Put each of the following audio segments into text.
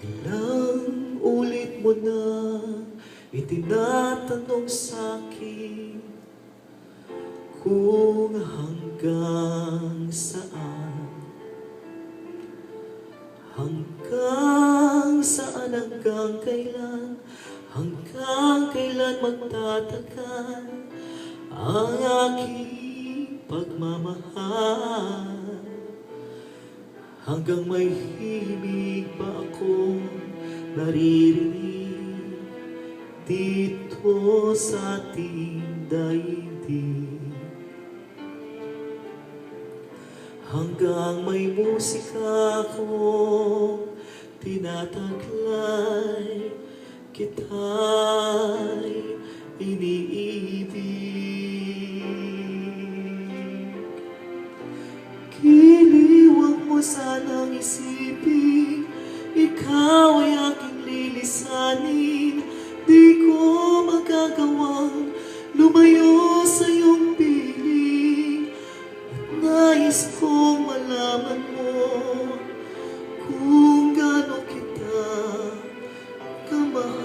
Ilang ulit mo na itinatanong sa'kin kung hanggang saan. Hanggang saan, hanggang kailan, hanggang kailan magtatagal ang aking pagmamahal. Hanggang may himig pa akong naririnig dito sa ating daigdig. Hanggang may musika akong tinataglay, kita'y iniibig. Giliwang mo sanang isipin, ikaw ay aking lilisanin. Di ko magagawang lumayo sa iyong piling. At nais kong malaman mo kung gaano kita kamahal.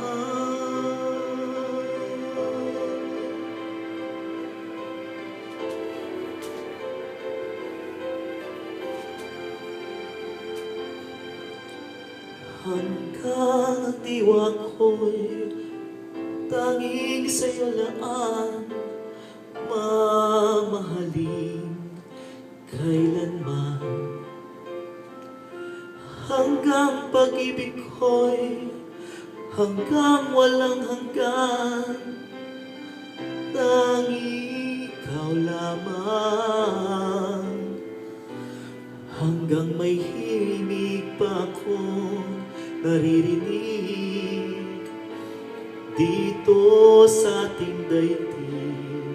Hanggang ang diwa ko'y tanging sa'yo laan, mamahalin kailanman. Hanggang pag-ibig ko'y hanggang walang hanggan, tanging ikaw lamang. Hanggang may himig pa akong naririnig dito sa ating daigdig.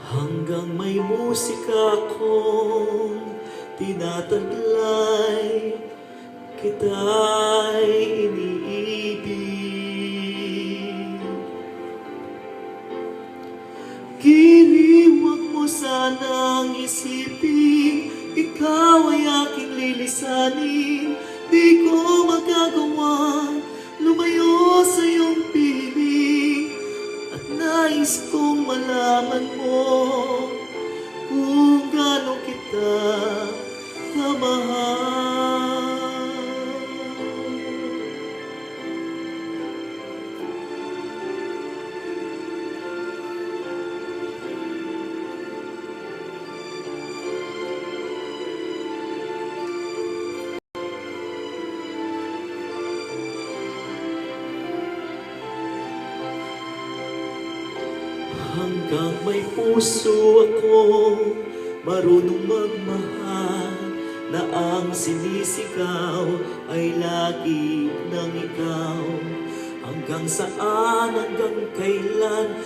Hanggang may musika akong tinataglay, kita'y iniibig. Giliwang mo sanang isipin, ikaw ay aking lilisanin. Di ko magagawa lumayo sa iyong piling. At nais kong malaman mo kung gaano kita kamahal. Hanggang may puso akong marunong magmahal, na ang sinisigaw ay lagi ng ikaw. Hanggang saan, hanggang kailan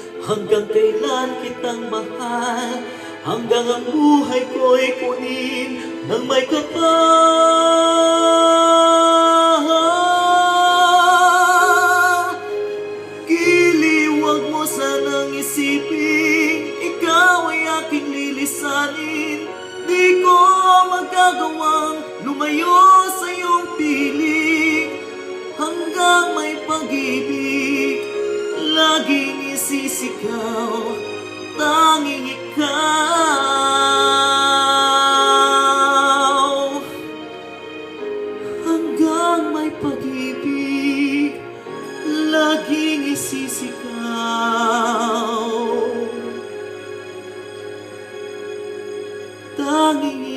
kitang mahal, hanggang ang buhay ko'y kunin ng may kapal. Giliwag mo sanang isipin, ikaw ay aking lilisanin. Di ko magagawang lumayo sa iyong piling. Hanggang may pag-ibig, laging isisigaw, tanging ikaw. Hanggang may pag-ibig, laging isisigaw, tanging